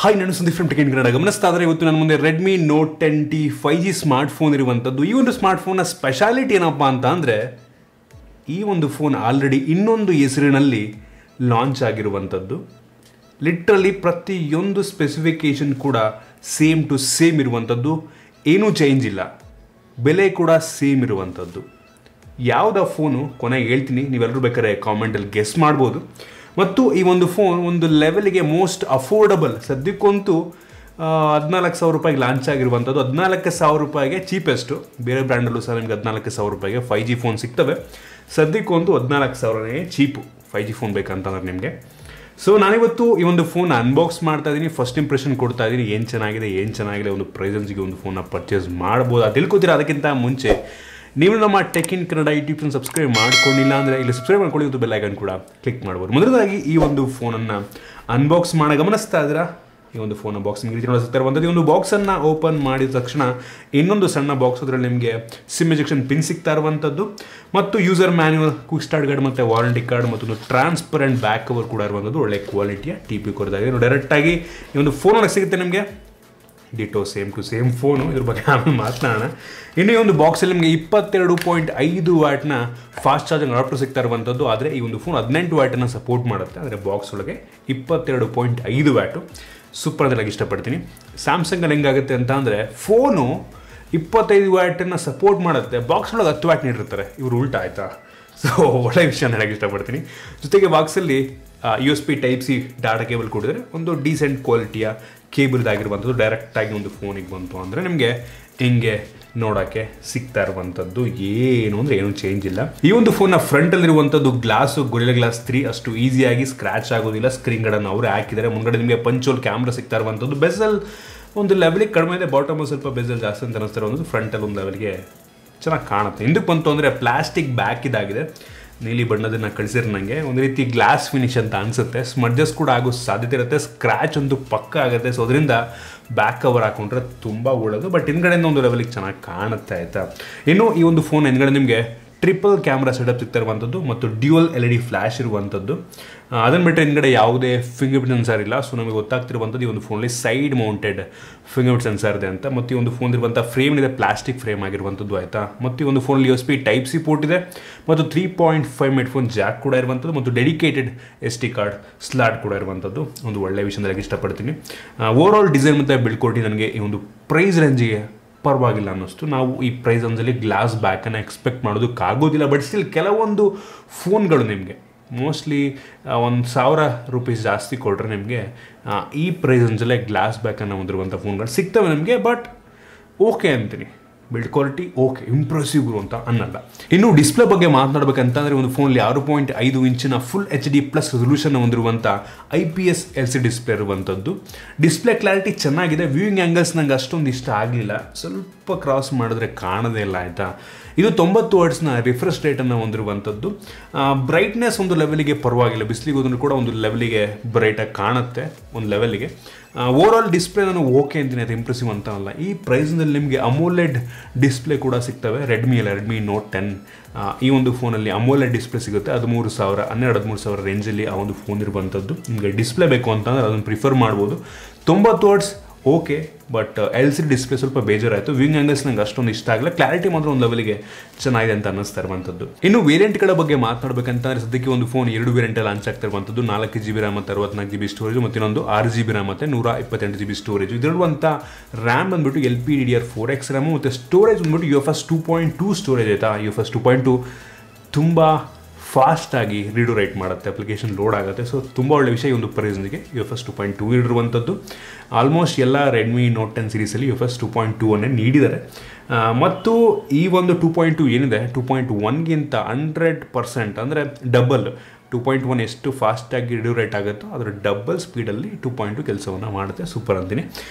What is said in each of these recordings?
Hi, ನಾನು Sandeep from tech in Kannada. ಗಮನಿಸ್ತಾ ಇದ್ದರೆ ಇವತ್ತು ನನ್ನ ಮುಂದೆ Redmi note 10T 5G smartphone ಇರುವಂಥದ್ದು. ಈ ಒಂದು ಸ್ಮಾರ್ಟ್ಫೋನ್ನ ಸ್ಪೆಷಾಲಿಟಿ ಏನಪ್ಪ ಅಂತ ಅಂದರೆ, ಈ ಒಂದು ಫೋನ್ ಆಲ್ರೆಡಿ ಇನ್ನೊಂದು ಹೆಸರಿನಲ್ಲಿ ಲಾಂಚ್ ಆಗಿರುವಂಥದ್ದು. ಲಿಟ್ರಲಿ ಪ್ರತಿಯೊಂದು ಸ್ಪೆಸಿಫಿಕೇಷನ್ ಕೂಡ ಸೇಮ್ ಟು ಸೇಮ್ ಇರುವಂಥದ್ದು, ಏನೂ ಚೇಂಜ್ ಇಲ್ಲ. ಬೆಲೆ ಕೂಡ ಸೇಮ್ ಇರುವಂಥದ್ದು. ಯಾವುದ ಫೋನು ಕೊನೆಗೆ ಹೇಳ್ತೀನಿ, ನೀವೆಲ್ಲರೂ ಬೇಕಾದ್ರೆ ಕಾಮೆಂಟಲ್ಲಿ ಗೆಸ್ ಮಾಡ್ಬೋದು. ಮತ್ತು ಈ ಒಂದು ಫೋನ್ ಒಂದು ಲೆವೆಲ್ಗೆ ಮೋಸ್ಟ್ ಅಫೋರ್ಡಬಲ್, ಸದ್ಯಕ್ಕಂತೂ 14,000 ರೂಪಾಯಿಗೆ ಲಾಂಚ್ ಆಗಿರುವಂಥದ್ದು. 14,000 ರೂಪಾಯಿಗೆ ಚೀಪೆಸ್ಟು. ಬೇರೆ ಬ್ರ್ಯಾಂಡಲ್ಲೂ ಸಹ ನಿಮಗೆ 14,000 ರೂಪಾಯಿಗೆ 5G ಫೋನ್ ಸಿಗ್ತವೆ. ಸದ್ಯಕ್ಕಂತೂ 14,000ನೇ ಚೀಪು 5G ಫೋನ್ ಬೇಕಂತಂದ್ರೆ ನಿಮಗೆ. ಸೊ ನಾನಿವತ್ತು ಈ ಒಂದು ಫೋನ್ ಅನ್ಬಾಕ್ಸ್ ಮಾಡ್ತಾ ಇದ್ದೀನಿ, ಫಸ್ಟ್ ಇಂಪ್ರೆಷನ್ ಕೊಡ್ತಾ ಇದ್ದೀನಿ. ಏನು ಚೆನ್ನಾಗಿದೆ ಒಂದು ಪ್ರೈಸನ್ಸ್ಗೆ ಒಂದು ಫೋನ್ನ ಪರ್ಚೇಸ್ ಮಾಡ್ಬೋದು ಅದು ತಿಳ್ಕೊತೀರಾ. ಅದಕ್ಕಿಂತ ಮುಂಚೆ ನೀವು ನಮ್ಮ tech in Kannada YouTube subscribe ಮಾಡ್ಕೊಂಡಿಲ್ಲ ಅಂದರೆ ಇಲ್ಲಿ ಸಬ್ಸ್ಕ್ರೈಬ್ ಮಾಡ್ಕೊಳ್ಳಿ ಮತ್ತು ಬೆಲ್ ಐಕಾನ್ ಕೂಡ ಕ್ಲಿಕ್ ಮಾಡ್ಬೋದು. ಮೊದಲದಾಗಿ ಈ ಒಂದು ಫೋನನ್ನು ಅನ್ಬಾಕ್ಸ್ ಮಾಡಿ ಗಮನಿಸ್ತಾ ಇದ್ದೀರಾ. ಈ ಒಂದು ಫೋನ್ ಬಾಕ್ಸಿಂಗ್ ರೀತಿ ನೋಡಿಸ್ತಾ ಇರುವಂಥದ್ದು. ಈ ಒಂದು ಬಾಕ್ಸನ್ನು ಓಪನ್ ಮಾಡಿದ ತಕ್ಷಣ ಇನ್ನೊಂದು ಸಣ್ಣ ಬಾಕ್ಸ್, ಅದರಲ್ಲಿ ನಿಮಗೆ ಸಿಮ್ ಎಜೆಕ್ಷನ್ ಪಿನ್ ಸಿಗ್ತಾ ಇರುವಂಥದ್ದು ಮತ್ತು user manual, quick start guide ಮತ್ತು ವಾರಂಟಿ ಕಾರ್ಡ್ ಮತ್ತು ಒಂದು ಟ್ರಾನ್ಸ್ಪರೆಂಟ್ ಬ್ಯಾಕ್ ಕವರ್ ಕೂಡ ಇರುವಂಥದ್ದು. ಒಳ್ಳೆ ಕ್ವಾಲಿಟಿಯ TP ಕೊಡೋದಾಗಿದೆ. ಡೈರೆಕ್ಟಾಗಿ ಈ ಒಂದು ಫೋನ್ ಒಳಗೆ ಸಿಗುತ್ತೆ ನಿಮಗೆ. Ditto same to same phone. ಇದ್ರ ಬಗ್ಗೆ ಆಮೇಲೆ ಮಾತನಾಡೋಣ. ಇನ್ನು ಈ ಒಂದು ಬಾಕ್ಸಲ್ಲಿ ನಿಮಗೆ 22.5 ವ್ಯಾಟ್ನ ಫಾಸ್ಟ್ ಚಾರ್ಜಿಂಗ್ ಅಡಾಪ್ಟರ್ ಸಿಗ್ತಾ ಇರುವಂಥದ್ದು. ಆದರೆ ಈ ಒಂದು ಫೋನ್ 18 ವ್ಯಾಟನ್ನು ಸಪೋರ್ಟ್ ಮಾಡುತ್ತೆ. ಆದರೆ ಬಾಕ್ಸ್ ಒಳಗೆ 22.5 ವ್ಯಾಟು. ಸೂಪರ್ ಅಂತ ಇಷ್ಟಪಡ್ತೀನಿ. ಸ್ಯಾಮ್ಸಂಗಲ್ಲಿ ಹೆಂಗಾಗುತ್ತೆ ಅಂತ ಅಂದರೆ, ಫೋನು 25 ವ್ಯಾಟನ್ನು ಸಪೋರ್ಟ್ ಮಾಡುತ್ತೆ, ಬಾಕ್ಸ್ ಒಳಗೆ 10 ವ್ಯಾಟ್ ನೀಡಿರ್ತಾರೆ. ಇವರು ಉಲ್ಟಾ ಆಯಿತಾ? ಸೊ ಒಳ್ಳೆ ವಿಷಯ ಹೇಳಕ್ಕೆ ಇಷ್ಟಪಡ್ತೀನಿ. ಜೊತೆಗೆ ಬಾಕ್ಸಲ್ಲಿ USB Type-C ಡಾಟಾ ಕೇಬಲ್ ಕೊಡಿದ್ರೆ ಒಂದು ಡೀಸೆಂಟ್ ಕ್ವಾಲಿಟಿಯ ಕೇಬಲ್ ಆಗಿರುವಂಥದ್ದು. ಡೈರೆಕ್ಟಾಗಿ ಒಂದು ಫೋನಿಗೆ ಬಂತು ಅಂದರೆ ನಿಮಗೆ ಹಿಂಗೆ ನೋಡೋಕ್ಕೆ ಸಿಗ್ತಾ ಇರುವಂಥದ್ದು. ಏನು ಅಂದರೆ ಏನೂ ಚೇಂಜ್ ಇಲ್ಲ. ಈ ಒಂದು ಫೋನ್ನ ಫ್ರಂಟಲ್ಲಿರುವಂಥದ್ದು ಗ್ಲಾಸು ಗೊರಿಲ್ಲಾ ಗ್ಲಾಸ್ 3 ಅಷ್ಟು ಈಸಿಯಾಗಿ ಸ್ಕ್ರ್ಯಾಚ್ ಆಗೋದಿಲ್ಲ. ಸ್ಕ್ರೀನ್ ಗಾರ್ಡನ್ನು ಅವರೇ ಹಾಕಿದ್ದಾರೆ. ಮುಂಗಡೆ ನಿಮಗೆ ಪಂಚೋಲ್ ಕ್ಯಾಮ್ರಾ ಸಿಗ್ತಾ ಇರುವಂಥದ್ದು. ಬೆಸಲ್ ಒಂದು ಲೆವೆಲಿಗೆ ಕಡಿಮೆ ಇದೆ, ಬಾಟಮ್ ಸ್ವಲ್ಪ ಬೆಸಲ್ ಜಾಸ್ತಿ ಅಂತ ಅನ್ನಿಸ್ತಾ ಇರುವಂಥದ್ದು. ಫ್ರಂಟಲ್ಲಿ ಒಂದು ಲೆವೆಲ್ಗೆ ಚೆನ್ನಾಗಿ ಕಾಣುತ್ತೆ. ಹಿಂದಕ್ಕೆ ಬಂತು ಅಂದರೆ ಪ್ಲಾಸ್ಟಿಕ್ ಬ್ಯಾಕ್ ಇದಾಗಿದೆ, ನೀಲಿ ಬಣ್ಣದನ್ನು ಕಳಿಸಿದ್ರೆ ನನಗೆ ಒಂದು ರೀತಿ ಗ್ಲಾಸ್ ಫಿನಿಶ್ ಅಂತ ಅನಿಸುತ್ತೆ. ಸ್ಮಡ್ಜಸ್ ಕೂಡ ಆಗೋ ಸಾಧ್ಯತೆ ಇರುತ್ತೆ. ಸ್ಕ್ರ್ಯಾಚ್ ಅಂತೂ ಪಕ್ಕ ಆಗುತ್ತೆ. ಸೊ ಅದರಿಂದ ಬ್ಯಾಕ್ ಕವರ್ ಹಾಕೊಂಡ್ರೆ ತುಂಬ ಒಳ್ಳೆಯದು. ಬಟ್ ಹಿಂದ್ಗಡೆಯಿಂದ ಒಂದು ಲೆವೆಲಿಗೆ ಚೆನ್ನಾಗಿ ಕಾಣುತ್ತೆ ಆಯಿತಾ. ಇನ್ನು ಈ ಒಂದು ಫೋನ್ ಹಿಂದ್ಗಡೆ ನಿಮಗೆ ಟ್ರಿಪಲ್ ಕ್ಯಾಮ್ರಾ ಸೆಟಪ್ ಸಿಗ್ತಾ ಇರುವಂಥದ್ದು ಮತ್ತು ಡ್ಯೂಯಲ್ LED ಫ್ಲ್ಯಾಶ್ ಇರುವಂಥದ್ದು. ಅದನ್ನು ಬಿಟ್ಟರೆ ಹಿಂದ್ಗಡೆ ಯಾವುದೇ ಫಿಂಗರ್ ಪ್ರಿಂಟ್ ಸೆನ್ಸರ್ ಇಲ್ಲ. ಸೊ ನಮಗೆ ಗೊತ್ತಾಗ್ತಿರುವಂಥದ್ದು ಈ ಒಂದು ಫೋನಲ್ಲಿ side mounted finger print sensor ಇದೆ ಅಂತ. ಮತ್ತು ಈ ಒಂದು ಫೋನ್ ಇರುವಂಥ ಫ್ರೇಮ್ ಇದೆ, ಪ್ಲಾಸ್ಟಿಕ್ ಫ್ರೇಮ್ ಆಗಿರುವಂಥದ್ದು ಆಯಿತಾ. ಮತ್ತು ಈ ಒಂದು ಫೋನಲ್ಲಿ USB Type-C ಪೋರ್ಟ್ ಇದೆ ಮತ್ತು 3.5 ಹೆಡ್ಫೋನ್ ಜಾಕ್ ಕೂಡ ಇರುವಂಥದ್ದು ಮತ್ತು ಡೆಡಿಕೇಟೆಡ್ SD ಕಾರ್ಡ್ ಸ್ಲಾಟ್ ಕೂಡ ಇರುವಂಥದ್ದು. ಒಂದು ಒಳ್ಳೆಯ ವಿಷಯ ನನಗೆ ಇಷ್ಟಪಡ್ತೀನಿ. ಓವರಾಲ್ ಡಿಸೈನ್ ಮತ್ತು ಬಿಲ್ಡ್ ಕ್ವಾಲಿಟಿ ನನಗೆ ಈ ಒಂದು ಪ್ರೈಸ್ ರೇಂಜಿಗೆ ಪರವಾಗಿಲ್ಲ ಅನ್ನಿಸ್ತು. ನಾವು ಈ ಪ್ರೈಸ್ ರೇಂಜಲ್ಲಿ ಗ್ಲಾಸ್ ಬ್ಯಾಕನ್ನು ಎಕ್ಸ್ಪೆಕ್ಟ್ ಮಾಡೋದಕ್ಕಾಗೋದಿಲ್ಲ. ಬಟ್ ಸ್ಟಿಲ್ ಕೆಲವೊಂದು ಫೋನ್ಗಳು ನಿಮಗೆ ಮೋಸ್ಟ್ಲಿ 1,000 ರೂಪೀಸ್ ಜಾಸ್ತಿ ಕೊಟ್ಟರೆ ನಿಮಗೆ ಈ ಪ್ರೈಸ್ ರೇಂಜಲ್ಲೇ ಗ್ಲಾಸ್ ಬ್ಯಾಕನ್ನು ಹೊಂದಿರುವಂಥ ಫೋನ್ಗಳು ಸಿಗ್ತವೆ ನಮಗೆ. ಬಟ್ ಓಕೆ ಅಂತೀನಿ, ಬಿಲ್ಡ್ ಕ್ವಾಲಿಟಿ ಓಕೆ, ಇಂಪ್ರೆಸಿವ್ ಅಂತ ಅನ್ನಲ್ಲ. ಇನ್ನು ಡಿಸ್ಪ್ಲೇ ಬಗ್ಗೆ ಮಾತನಾಡಬೇಕಂತಂದರೆ, ಒಂದು ಫೋನಲ್ಲಿ 6.5 ಇಂಚಿನ ಫುಲ್ HD+ ರೆಸಲ್ಯೂಷನ್ ಹೊಂದಿರುವಂಥ IPS LCD ಡಿಸ್ಪ್ಲೇ ಇರುವಂಥದ್ದು. ಡಿಸ್ಪ್ಲೇ ಕ್ಲಾರಿಟಿ ಚೆನ್ನಾಗಿದೆ. ವ್ಯೂಯಿಂಗ್ ಆ್ಯಂಗಲ್ಸ್ ನಂಗೆ ಅಷ್ಟೊಂದು ಇಷ್ಟ ಆಗಲಿಲ್ಲ, ಸ್ವಲ್ಪ ಕ್ರಾಸ್ ಮಾಡಿದ್ರೆ ಕಾಣೋದೇ ಇಲ್ಲ ಆಯಿತಾ. ಇದು 90 ಹರ್ಟ್ಸ್ನ ರಿಫ್ರೆಶ್ ರೇಟನ್ನು ಹೊಂದಿರುವಂಥದ್ದು. ಬ್ರೈಟ್ನೆಸ್ ಒಂದು ಲೆವೆಲಿಗೆ ಪರವಾಗಿಲ್ಲ, ಬಿಸಿಲಿಗೆ ಹೋದ್ರೂ ಕೂಡ ಒಂದು ಲೆವೆಲಿಗೆ ಬ್ರೈಟಾಗಿ ಕಾಣುತ್ತೆ ಒಂದು ಲೆವೆಲಿಗೆ. ಓವರಾಲ್ ಡಿಸ್ಪ್ಲೇ ನಾನು ಓಕೆ ಅಂತೀನಿ, ಅದು ಇಂಪ್ರೆಸಿವ್ ಅಂತ ಅಲ್ಲ. ಈ ಪ್ರೈಸ್ನಲ್ಲಿ ನಿಮಗೆ ಅಮೋಲೆಡ್ ಡಿಸ್ಪ್ಲೇ ಕೂಡ ಸಿಗ್ತವೆ. ರೆಡ್ಮಿ ನೋಟ್ 10 ಈ ಒಂದು ಫೋನಲ್ಲಿ ಅಮೋಲೆಡ್ ಡಿಸ್ಪ್ಲೇ ಸಿಗುತ್ತೆ. 13,000 ರೇಂಜಲ್ಲಿ ಆ ಒಂದು ಫೋನ್ ಇರುವಂಥದ್ದು. ನಿಮಗೆ ಡಿಸ್ಪ್ಲೇ ಬೇಕು ಅಂತಂದರೆ ಅದನ್ನು ಪ್ರಿಫರ್ ಮಾಡ್ಬೋದು. 90 hertz okay, but LCD display ಸ್ವಲ್ಪ ಬೇಜಾರಾಯಿತು. ವ್ಯೂಯಿಂಗ್ ಆ್ಯಂಗಲ್ಸ್ ನಂಗೆ ಅಷ್ಟೊಂದು ಇಷ್ಟ ಆಗಲ್ಲ. ಕ್ಲಾರಿಟಿ ಮಾತ್ರ ಒಂದು ಲೆವೆಲಿಗೆ ಚೆನ್ನಾಗಿದೆ ಅಂತ ಅನ್ನಿಸ್ತಾ ಇರುವಂಥದ್ದು. ಇನ್ನು ವೇರಿಯಂಟ್ಗಳ ಬಗ್ಗೆ ಮಾತನಾಡಬೇಕಂತಂದರೆ, ಸದ್ಯಕ್ಕೆ ಒಂದು ಫೋನ್ 2 ವೇರಿಯಂಟಲ್ಲಿ ಲಾಂಚ್ ಆಗ್ತಾ ಇರುವಂಥದ್ದು. 4GB ರ್ಯಾಮ್ ಮತ್ತು 64GB ಸ್ಟೋರೇಜ್ ಮತ್ತು ಇನ್ನೊಂದು 6GB ರ್ಯಾಮ್ ಮತ್ತು 128GB ಸ್ಟೋರೇಜ್. ಇದರಲ್ಲಿರುವಂಥ ರ್ಯಾಮ್ ಬಂದುಬಿಟ್ಟು LPDDR4X ರ್ಯಾಮು ಮತ್ತು ಸ್ಟೋರೇಜ್ ಬಂದುಬಿಟ್ಟು UFS 2.2 ಸ್ಟೋರೇಜ್ ಆಯಿತಾ. UFS 2.2 ತುಂಬ ಫಾಸ್ಟಾಗಿ ರೀಡು ರೈಟ್ ಮಾಡುತ್ತೆ, ಅಪ್ಲಿಕೇಶನ್ ಲೋಡ್ ಆಗುತ್ತೆ. ಸೊ ತುಂಬ ಒಳ್ಳೆ ವಿಷಯ. ಈ ಒಂದು ಪ್ರೈಸ್ನಿಗೆ UFS 2.2 ಇರುವಂಥದ್ದು. ಆಲ್ಮೋಸ್ಟ್ ಎಲ್ಲ ರೆಡ್ಮಿ ನೋಟ್ 10 ಸೀರೀಸಲ್ಲಿ UFS 2.2 ಅನ್ನೇ ನೀಡಿದ್ದಾರೆ. ಮತ್ತು ಈ ಒಂದು 2.2 ಏನಿದೆ 2.1ಗಿಂತ 100% ಅಂದರೆ ಡಬಲ್. 2.1 ಎಷ್ಟು ಫಾಸ್ಟಾಗಿ ರೇಟ್ ಆಗುತ್ತೋ ಅದರ ಡಬಲ್ ಸ್ಪೀಡಲ್ಲಿ 2.2 ಕೆಲಸವನ್ನು ಮಾಡುತ್ತೆ. ಸೂಪರ್ ಅಂತೀನಿ.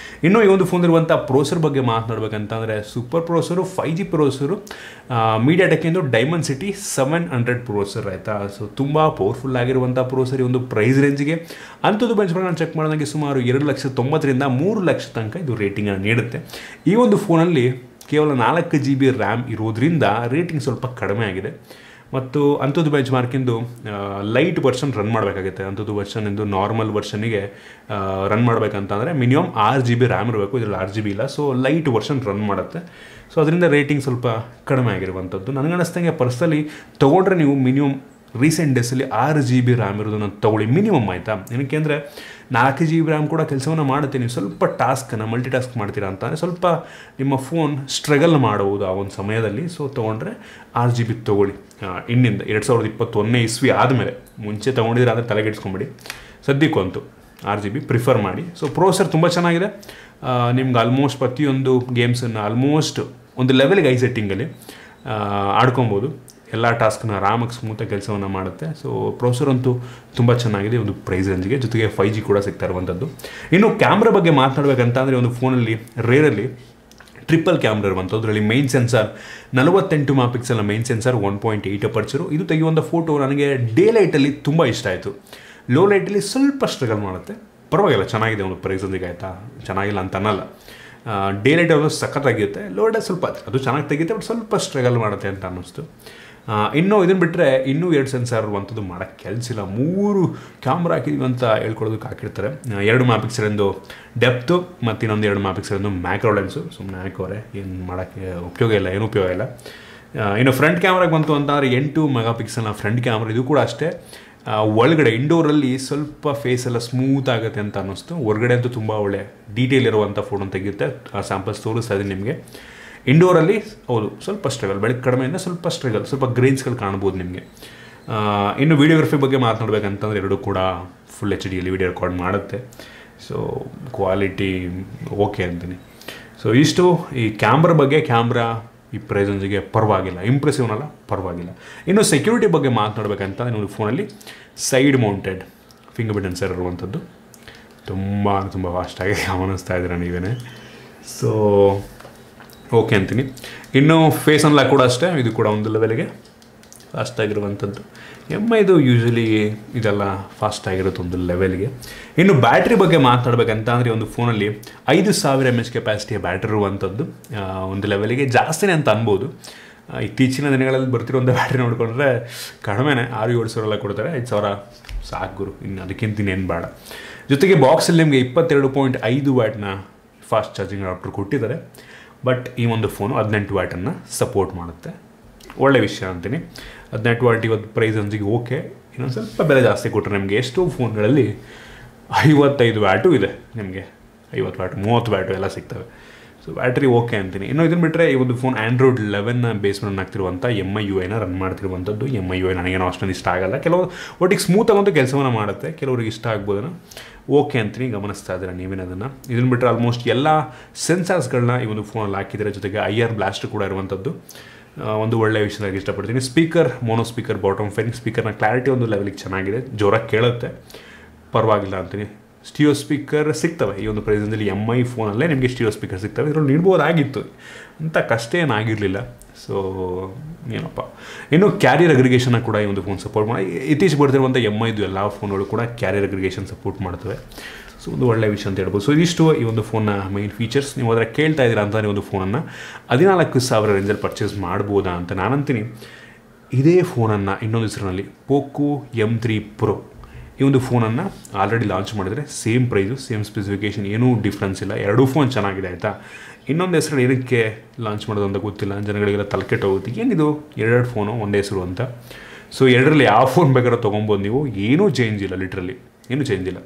ಇನ್ನು ಈ ಒಂದು ಫೋನ್ ಇರುವಂಥ ಪ್ರೋಸರ್ ಬಗ್ಗೆ ಮಾತನಾಡಬೇಕಂತಂದರೆ, ಸೂಪರ್ ಪ್ರೋಸರು 5G ಪ್ರೋಸರು, ಮೀಡಿಯಾಟೆಕ್ಕಿಂದು Dimensity 700 ಪ್ರೋಸರ್ ಆಯಿತಾ. ಸೊ ತುಂಬ ಪವರ್ಫುಲ್ ಆಗಿರುವಂಥ ಪ್ರೋಸರ್ ಈ ಒಂದು ಪ್ರೈಸ್ ರೇಂಜಿಗೆ. ಅಂಥದ್ದು ಬೆಂಚ್ಮಾರ್ಕ್ ನಾನು ಚೆಕ್ ಮಾಡಿದಂಗೆ ಸುಮಾರು 2,90,000ರಿಂದ 3,00,000 ತನಕ ಇದು ರೇಟಿಂಗನ್ನು ನೀಡುತ್ತೆ. ಈ ಒಂದು ಫೋನಲ್ಲಿ ಕೇವಲ 4GB ರ್ಯಾಮ್ ಇರೋದ್ರಿಂದ ರೇಟಿಂಗ್ ಸ್ವಲ್ಪ ಕಡಿಮೆ ಆಗಿದೆ. ಮತ್ತು ಅಂಥದ್ದು ಬೆಂಚ್ ಮಾರ್ಕಿಂದು ಲೈಟ್ ವರ್ಷನ್ ರನ್ ಮಾಡಬೇಕಾಗುತ್ತೆ. ಅಂಥದ್ದು ವರ್ಷನ್ ಎಂದು ನಾರ್ಮಲ್ ವರ್ಷನಿಗೆ ರನ್ ಮಾಡಬೇಕಂತಂದರೆ ಮಿನಿಮಮ್ 6 GB ರ್ಯಾಮ್ ಇರಬೇಕು. ಇದರಲ್ಲಿ 6 GB ಇಲ್ಲ, ಸೊ ಲೈಟ್ ವರ್ಷನ್ ರನ್ ಮಾಡುತ್ತೆ. ಸೊ ಅದರಿಂದ ರೇಟಿಂಗ್ ಸ್ವಲ್ಪ ಕಡಿಮೆ ಆಗಿರುವಂಥದ್ದು. ನನಗನ್ನಿಸ್ದಂಗೆ ಪರ್ಸನಲಿ ತೊಗೊಂಡ್ರೆ ನೀವು ಮಿನಿಮಮ್ ರೀಸೆಂಟ್ ಡೇಸಲ್ಲಿ 6 GB ರ್ಯಾಮ್ ಇರೋದನ್ನು ತೊಗೊಳ್ಳಿ ಮಿನಿಮಮ್, ಆಯಿತಾ. ಏನಕ್ಕೆ ಅಂದರೆ 4 GB ರ್ಯಾಮ್ ಕೂಡ ಕೆಲಸವನ್ನು ಮಾಡುತ್ತೆ. ನೀವು ಸ್ವಲ್ಪ ಟಾಸ್ಕನ್ನು ಮಲ್ಟಿ ಟಾಸ್ಕ್ ಮಾಡ್ತೀರಾ ಅಂತಂದರೆ ಸ್ವಲ್ಪ ನಿಮ್ಮ ಫೋನ್ ಸ್ಟ್ರಗಲ್ ಮಾಡಬಹುದು ಆ ಒಂದು ಸಮಯದಲ್ಲಿ. ಸೊ ತೊಗೊಂಡ್ರೆ 6 GB ತೊಗೊಳ್ಳಿ. ಇನ್ನಿಂದ 2021 ಇಸ್ವಿ ಆದಮೇಲೆ, ಮುಂಚೆ ತೊಗೊಂಡಿದ್ರೆ ಆದರೆ ತಲೆಗೆಡ್ಸ್ಕೊಂಬಿಡಿ. ಸದ್ಯಕ್ಕಂತೂ 6 GB ಪ್ರಿಫರ್ ಮಾಡಿ. ಸೊ ಪ್ರೋಸೆಸರ್ ತುಂಬ ಚೆನ್ನಾಗಿದೆ. ನಿಮ್ಗೆ ಆಲ್ಮೋಸ್ಟ್ ಪ್ರತಿಯೊಂದು ಗೇಮ್ಸನ್ನು ಆಲ್ಮೋಸ್ಟ್ ಒಂದು ಲೆವೆಲ್ಗೆ ಐ ಸೆಟ್ಟಿಂಗಲ್ಲಿ ಆಡ್ಕೊಬೋದು. ಎಲ್ಲ ಟಾಸ್ಕ್ನ ಆರಾಮಾಗಿ ಸ್ಮೂತಾಗಿ ಕೆಲಸವನ್ನು ಮಾಡುತ್ತೆ. ಸೊ ಪ್ರೊಸೆಸರ್ ಅಂತೂ ತುಂಬ ಚೆನ್ನಾಗಿದೆ ಒಂದು ಪ್ರೈಸ್ ರೇಂಜ್ಗೆ, ಜೊತೆಗೆ 5G ಕೂಡ ಸಿಗ್ತಾ ಇರುವಂಥದ್ದು. ಇನ್ನು ಕ್ಯಾಮ್ರಾ ಬಗ್ಗೆ ಮಾತನಾಡಬೇಕಂತ ಅಂದರೆ ಒಂದು ಫೋನಲ್ಲಿ ರೇರಲ್ಲಿ ಟ್ರಿಪಲ್ ಕ್ಯಾಮ್ರಾ ಇರುವಂಥದ್ದು. ಅದರಲ್ಲಿ main sensor 48 MP main sensor, 1.8 aperture. ಇದು ತೆಗೆಯುವಂಥ ಫೋಟೋ ನನಗೆ ಡೇ ಲೈಟಲ್ಲಿ ತುಂಬ ಇಷ್ಟ ಆಯಿತು. ಲೋ ಲೈಟಲ್ಲಿ ಸ್ವಲ್ಪ ಸ್ಟ್ರಗಲ್ ಮಾಡುತ್ತೆ, ಪರವಾಗಿಲ್ಲ, ಚೆನ್ನಾಗಿದೆ ಒಂದು ಪ್ರೈಸ್ ರೇಂಜಿಗೆ, ಆಯಿತಾ. ಚೆನ್ನಾಗಿಲ್ಲ ಅಂತ ಅನ್ನಲ್ಲ. ಡೇ ಲೈಟ್ ಅದು ಸಖತ್ತಾಗಿರುತ್ತೆ, ಲೋ ಲೈಟ್ ಸ್ವಲ್ಪ ಅದು ಚೆನ್ನಾಗಿ ತೆಗಿಯುತ್ತೆ, ಬಟ್ ಸ್ವಲ್ಪ ಸ್ಟ್ರಗಲ್ ಮಾಡುತ್ತೆ ಅಂತ ಅನ್ನಿಸ್ತು. ಇನ್ನೂ ಇದನ್ನು ಬಿಟ್ಟರೆ ಇನ್ನೂ 2 ಸೆನ್ಸಾರ್ ಇರುವಂಥದ್ದು ಮಾಡೋಕ್ಕೆ ಕೆಲಸಿಲ್ಲ. 3 ಕ್ಯಾಮ್ರಾ ಹಾಕಿದ್ವಿ ಅಂತ ಹೇಳ್ಕೊಳ್ಳೋದಕ್ಕೆ ಹಾಕಿರ್ತಾರೆ. 2 MP ಡೆಪ್ತು ಮತ್ತು ಇನ್ನೊಂದು 2 MP ಮ್ಯಾಕ್ರೋ ಲೆನ್ಸು. ಸುಮ್ಮನೆ ಹಾಕೋರೆ, ಏನು ಮಾಡೋಕ್ಕೆ ಉಪಯೋಗ ಇಲ್ಲ, ಏನು ಉಪಯೋಗ ಇಲ್ಲ. ಇನ್ನು ಫ್ರಂಟ್ ಕ್ಯಾಮ್ರಾಗೆ ಬಂತು ಅಂತಂದರೆ 8 MP ಫ್ರಂಟ್ ಕ್ಯಾಮ್ರಾ. ಇದು ಕೂಡ ಅಷ್ಟೇ, ಒಳಗಡೆ ಇಂಡೋರಲ್ಲಿ ಸ್ವಲ್ಪ ಫೇಸ್ ಎಲ್ಲ ಸ್ಮೂತ್ ಆಗುತ್ತೆ ಅಂತ ಅನ್ನಿಸ್ತು. ಹೊರಗಡೆ ಅಂತೂ ತುಂಬ ಒಳ್ಳೆ ಡೀಟೇಲ್ ಇರುವಂಥ ಫೋಟೋ ತೆಗೆಯುತ್ತೆ. ಆ ಸ್ಯಾಂಪಲ್ಸ್ ತೋರಿಸ್ತಾ ಇದ್ದೀನಿ ನಿಮಗೆ. ಇಂಡೋರಲ್ಲಿ ಹೌದು ಸ್ವಲ್ಪ ಸ್ಟ್ರಗಲ್, ಬೆಳಗ್ಗೆ ಕಡಿಮೆಯಿಂದ ಸ್ವಲ್ಪ ಸ್ಟ್ರಗಲ್, ಸ್ವಲ್ಪ ಗ್ರೇನ್ಸ್ಗಳು ಕಾಣ್ಬೋದು ನಿಮಗೆ. ಇನ್ನು ವೀಡಿಯೋಗ್ರಫಿ ಬಗ್ಗೆ ಮಾತನಾಡಬೇಕಂತಂದರೆ ಎರಡೂ ಕೂಡ ಫುಲ್ HDಯಲ್ಲಿ ವೀಡಿಯೋ ರೆಕಾರ್ಡ್ ಮಾಡುತ್ತೆ. ಸೊ ಕ್ವಾಲಿಟಿ ಓಕೆ ಅಂತೀನಿ. ಸೊ ಇಷ್ಟು ಈ ಕ್ಯಾಮ್ರಾ ಬಗ್ಗೆ. ಕ್ಯಾಮ್ರಾ ಈ ಪ್ರೈಸ್ ರೇಂಜಿಗೆ ಪರವಾಗಿಲ್ಲ, ಇಂಪ್ರೆಸಿವ್ನಲ್ಲ, ಪರವಾಗಿಲ್ಲ. ಇನ್ನು ಸೆಕ್ಯೂರಿಟಿ ಬಗ್ಗೆ ಮಾತನಾಡಬೇಕಂತ ನೀವು ಫೋನಲ್ಲಿ side mounted finger print sensor ಇರುವಂಥದ್ದು ತುಂಬ ಫಾಸ್ಟಾಗಿ ಗಮನಿಸ್ತಾ ಇದ್ದೀರಾ ನೀವೇ. ಸೊ ಓಕೆ ಅಂತೀನಿ. ಇನ್ನು ಫೇಸ್ ಅನ್ಲಾಕ್ ಕೂಡ ಅಷ್ಟೇ, ಇದು ಕೂಡ ಒಂದು ಲೆವೆಲ್ಗೆ ಫಾಸ್ಟಾಗಿರುವಂಥದ್ದು. MIದು ಯೂಶ್ವಲಿ ಇದೆಲ್ಲ ಫಾಸ್ಟಾಗಿರುತ್ತೆ ಒಂದು ಲೆವೆಲ್ಗೆ. ಇನ್ನು ಬ್ಯಾಟ್ರಿ ಬಗ್ಗೆ ಮಾತಾಡಬೇಕಂತ ಅಂದರೆ ಒಂದು ಫೋನಲ್ಲಿ 5000 mAh ಕೆಪಾಸಿಟಿಯ ಬ್ಯಾಟ್ರಿ ಇರುವಂಥದ್ದು. ಒಂದು ಲೆವೆಲಿಗೆ ಜಾಸ್ತಿನೇ ಅಂತ ಅನ್ಬೋದು. ಇತ್ತೀಚಿನ ದಿನಗಳಲ್ಲಿ ಬರ್ತಿರೋಂಥ ಬ್ಯಾಟ್ರಿ ನೋಡಿಕೊಂಡ್ರೆ ಕಡಿಮೆನೇ, 6-7 ಸಾವಿರ ಕೊಡ್ತಾರೆ. 5,000 ಸಾಕು ಗುರು, ಇನ್ನು ಅದಕ್ಕಿಂತ ಇನ್ನೇನು ಬೇಡ. ಜೊತೆಗೆ ಬಾಕ್ಸಲ್ಲಿ ನಿಮಗೆ 22.5 ವ್ಯಾಟ್ನ ಫಾಸ್ಟ್ ಚಾರ್ಜಿಂಗ್ ಅಡಾಪ್ಟರ್ ಕೊಟ್ಟಿದ್ದಾರೆ. ಬಟ್ ಈ ಒಂದು ಫೋನು 18 ವ್ಯಾಟನ್ನು ಸಪೋರ್ಟ್ ಮಾಡುತ್ತೆ. ಒಳ್ಳೆ ವಿಷಯ ಅಂತೀನಿ. 18 ವ್ಯಾಟ್ ಇವತ್ತು ಪ್ರೈಸ್ ರೇಂಜಿಗೆ ಓಕೆ. ಇನ್ನೊಂದು ಸ್ವಲ್ಪ ಬೆಲೆ ಜಾಸ್ತಿ ಕೊಟ್ಟರೆ ನಿಮಗೆ ಎಷ್ಟೋ ಫೋನ್ಗಳಲ್ಲಿ 55 ವ್ಯಾಟು ಇದೆ, ನಿಮಗೆ 50 ವ್ಯಾಟು 30 ವ್ಯಾಟು ಎಲ್ಲ ಸಿಗ್ತವೆ. ಸೊ ಬ್ಯಾಟ್ರಿ ಓಕೆ ಅಂತೀನಿ. ಇನ್ನು ಇದನ್ನು ಬಿಟ್ಟರೆ ಈ ಒಂದು ಫೋನ್ Android 11 ಬೇಸ್ ರನ್ ಆಗ್ತಿರುವಂಥ MIUIನ ರನ್ ಮಾಡ್ತಿರುವಂಥದ್ದು. MIUI ನನಗೇನೋ ಅಷ್ಟೊಂದು ಇಷ್ಟ ಆಗಲ್ಲ. ಕೆಲವು ಒಟ್ಟಿಗೆ ಸ್ಮೂತಾಗಂತೂ ಕೆಲಸವನ್ನು ಮಾಡುತ್ತೆ, ಕೆಲವರಿಗೆ ಇಷ್ಟ ಆಗ್ಬೋದನ್ನು. ಓಕೆ ಅಂತೀನಿ, ಗಮನಿಸ್ತಾ ಇದ್ದೀರಾ ನೀವೇನು ಅದನ್ನು. ಇದನ್ನು ಬಿಟ್ಟರೆ ಆಲ್ಮೋಸ್ಟ್ ಎಲ್ಲ ಸೆನ್ಸಾರ್ಸ್ಗಳನ್ನ ಈ ಒಂದು ಫೋನಲ್ಲಿ ಹಾಕಿದ್ದಾರೆ. ಜೊತೆಗೆ IR ಬ್ಲಾಸ್ಟ್ ಕೂಡ ಇರುವಂಥದ್ದು ಒಂದು ಒಳ್ಳೆಯ ವಿಷಯವಾಗಿ ಇಷ್ಟಪಡ್ತೀನಿ. Speaker mono speaker, bottom firing ಸ್ಪೀಕರ್ನ ಕ್ಲಾರಿಟಿ ಒಂದು ಲೆವೆಲಿಗೆ ಚೆನ್ನಾಗಿದೆ, ಜೋರಾಗಿ ಕೇಳುತ್ತೆ, ಪರವಾಗಿಲ್ಲ ಅಂತೀನಿ. ಸ್ಟಿಯೋ ಸ್ಪೀಕರ್ ಸಿಗ್ತವೆ ಈ ಒಂದು ಪ್ರೈಸಲ್ಲಿ. MI ಫೋನಲ್ಲೇ ನಿಮಗೆ ಸ್ಟಿಯೋ ಸ್ಪೀಕರ್ ಸಿಗ್ತವೆ. ಇದರಲ್ಲಿ ನೀಡ್ಬೋದಾಗಿತ್ತು, ಅಂತ ಕಷ್ಟ ಏನಾಗಿರಲಿಲ್ಲ. ಸೊ ಏನಪ್ಪ. ಇನ್ನು ಕ್ಯಾರಿಯರ್ ಅಗ್ರಿಗೇಷನ್ನ ಕೂಡ ಈ ಒಂದು ಫೋನ್ ಸಪೋರ್ಟ್ ಮಾಡಿ. ಇತ್ತೀಚೆಗೆ ಬರ್ತಿರುವಂಥ MIದು ಎಲ್ಲ ಫೋನ್ಗಳು ಕೂಡ ಕ್ಯಾರಿಯರ್ ಅಗ್ರಿಗೇಷನ್ ಸಪೋರ್ಟ್ ಮಾಡ್ತವೆ. ಸೊ ಒಂದು ಒಳ್ಳೆಯ ವಿಷಯ ಅಂತ ಹೇಳ್ಬೋದು. ಸೊ ಇದಿಷ್ಟು ಈ ಒಂದು ಫೋನ್ನ ಮೈನ್ ಫೀಚರ್ಸ್. ನೀವು ಅದರ ಕೇಳ್ತಾ ಇದ್ದೀರಾ ಅಂತ ನೀವು ಒಂದು ಫೋನನ್ನು 14,000 ರೇಂಜಲ್ಲಿ ಪರ್ಚೇಸ್ ಮಾಡ್ಬೋದಾ ಅಂತ ನಾನಂತೀನಿ. ಇದೇ ಫೋನನ್ನು ಇನ್ನೊಂದು ಹೆಸರಿನಲ್ಲಿ POCO M3 Pro ಈ ಒಂದು ಫೋನನ್ನು ಆಲ್ರೆಡಿ ಲಾಂಚ್ ಮಾಡಿದರೆ ಸೇಮ್ ಪ್ರೈಸು, ಸೇಮ್ ಸ್ಪೆಸಿಫಿಕೇಷನ್, ಏನೂ ಡಿಫ್ರೆನ್ಸ್ ಇಲ್ಲ. ಎರಡೂ ಫೋನ್ ಚೆನ್ನಾಗಿದೆ, ಆಯಿತಾ. ಇನ್ನೊಂದು ಹೆಸರು ಏನಕ್ಕೆ ಲಾಂಚ್ ಮಾಡೋದು ಅಂತ ಗೊತ್ತಿಲ್ಲ, ಜನಗಳಿಗೆಲ್ಲ ತಲೆಕೆಟ್ಟೋಗುತ್ತೆ. ಏನಿದು 2 ಫೋನು ಒಂದೇ ಹೆಸರು ಅಂತ. ಸೊ ಎರಡರಲ್ಲಿ ಯಾವ ಫೋನ್ ಬೇಕಾದ್ರೂ ತೊಗೊಬೋದು ನೀವು, ಏನೂ ಚೇಂಜ್ ಇಲ್ಲ, ಲಿಟ್ರಲಿ ಏನೂ ಚೇಂಜ್ ಇಲ್ಲ,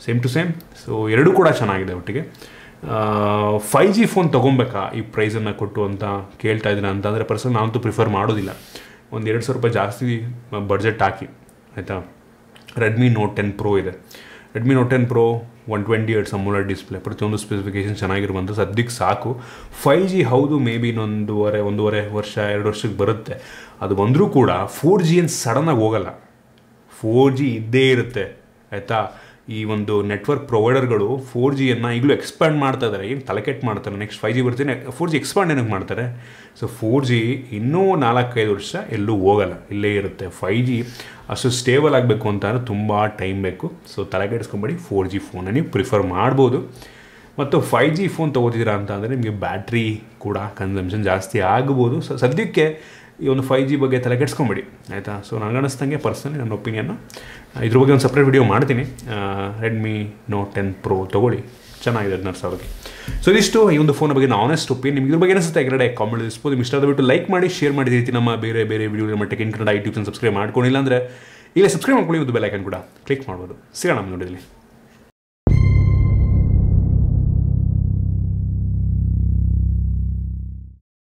ಸೇಮ್ ಟು ಸೇಮ್. ಸೊ ಎರಡೂ ಕೂಡ ಚೆನ್ನಾಗಿದೆ ಒಟ್ಟಿಗೆ. 5G ಫೋನ್ ತೊಗೊಬೇಕಾ ಈ ಪ್ರೈಸನ್ನು ಕೊಟ್ಟು ಅಂತ ಕೇಳ್ತಾ ಇದ್ದೀನಿ ಅಂತಂದರೆ ಪರ್ಸನಲ್ ನಾನಂತೂ ಪ್ರಿಫರ್ ಮಾಡೋದಿಲ್ಲ. ಒಂದು 2,000 ರೂಪಾಯಿ ಜಾಸ್ತಿ ಬಡ್ಜೆಟ್ ಹಾಕಿ, ಆಯಿತಾ. ರೆಡ್ಮಿ ನೋಟ್ 10 Pro ಇದೆ. Redmi note 10 Pro 120 Hz AMOLED display, ಪ್ರತಿಯೊಂದು ಸ್ಪೆಸಿಫಿಕೇಷನ್ ಚೆನ್ನಾಗಿರುವಂಥ ಸದ್ಯಕ್ಕೆ ಸಾಕು. 5G ಹೌದು, ಮೇ ಬಿ ಒಂದೂವರೆ ವರ್ಷ 2 ವರ್ಷಕ್ಕೆ ಬರುತ್ತೆ. ಅದು ಬಂದರೂ ಕೂಡ 4G ಏನು ಸಡನ್ನಾಗಿ ಹೋಗಲ್ಲ, 4G ಇದ್ದೇ ಇರುತ್ತೆ, ಆಯಿತಾ. ಈ ಒಂದು ನೆಟ್ವರ್ಕ್ ಪ್ರೊವೈಡರ್ಗಳು 4Gಯನ್ನು ಈಗಲೂ ಎಕ್ಸ್ಪ್ಯಾಂಡ್ ಮಾಡ್ತಾ ಇದ್ದಾರೆ. ಏನು ತಲೆಕೆಟ್ಟು ಮಾಡ್ತಾರೆ, ನೆಕ್ಸ್ಟ್ 5G ಬರ್ತೀನಿ, 4G ಎಕ್ಸ್ಪ್ಯಾಂಡ್ ಏನಕ್ಕೆ ಮಾಡ್ತಾರೆ. ಸೊ 4G ಇನ್ನೂ 4-5 ವರ್ಷ ಎಲ್ಲೂ ಹೋಗಲ್ಲ, ಇಲ್ಲೇ ಇರುತ್ತೆ. 5G ಅಷ್ಟು ಸ್ಟೇಬಲ್ ಆಗಬೇಕು ಅಂತಂದರೆ ತುಂಬ ಟೈಮ್ ಬೇಕು. ಸೊ ತಲೆಕೆಡಿಸ್ಕೊಂಬೇಡಿ, 4G ಫೋನ್ನ ನೀವು ಪ್ರಿಫರ್ ಮಾಡ್ಬೋದು. ಮತ್ತು 5G ಫೋನ್ ತೊಗೋತಿದ್ದೀರಾ ಅಂತ ಅಂದರೆ ನಿಮಗೆ ಬ್ಯಾಟ್ರಿ ಕೂಡ ಕನ್ಸಂಪ್ಷನ್ ಜಾಸ್ತಿ ಆಗ್ಬೋದು. ಸೊ ಸದ್ಯಕ್ಕೆ ಈ ಒಂದು 5G ಬಗ್ಗೆ ತಲೆ ಕೆಡ್ಸ್ಕೊಂಬೇಡಿ ಆಯಿತಾ. ಸೊ ನನಗೆ ಅನ್ನಿಸ್ತಂಗೆ ಪರ್ಸನಲಿ ನನ್ನ ಒಪಿನಿಯನ್ನು ಇದ್ರ ಬಗ್ಗೆ ಒಂದು ಸಪ್ರೇಟ್ ವಿಡಿಯೋ ಮಾಡ್ತೀನಿ. ರೆಡ್ಮಿ ನೋಟ್ 10 Pro ತೊಗೊಳ್ಳಿ, ಚೆನ್ನಾಗಿದೆ 16,000ಕ್ಕೆ. ಸೊ ಇದಿಷ್ಟು ಈ ಒಂದು ಫೋನ್ ಬಗ್ಗೆ ಆನೆಸ್ಟ್ ಒಪಿನಿಯನ್. ನಿಮ್ಗೆ ಇದ್ರ ಬಗ್ಗೆ ಅನಿಸುತ್ತೆ ಕೆಳಗಡೆ ಕಾಮೆಂಟ್ ತಿಳಿಸ್ಬೋದು. ನಿಮ್ಗೆ ಇಷ್ಟ ಆದಬಿಟ್ಟು ಲೈಕ್ ಮಾಡಿ, ಶೇರ್ ಮಾಡಿ. ರೀತಿ ನಮ್ಮ ಬೇರೆ ಬೇರೆ ವಿಡಿಯೋ ನಮ್ಮ tech in Kannada YouTube subscribe ಮಾಡ್ಕೊಂಡಿಲ್ಲ ಅಂದರೆ ಈಗ ಸಬ್ಸ್ಕ್ರೈಬ್ ಮಾಡ್ಕೊಳ್ಳಿ, ಒಂದು ಬೆಲ್ ಐಕನ್ ಕೂಡ ಕ್ಲಿಕ್ ಮಾಡ್ಬೋದು. ಸಿಗೋಣ ನಮ್ಮ ನೋಡಿದಲ್ಲಿ.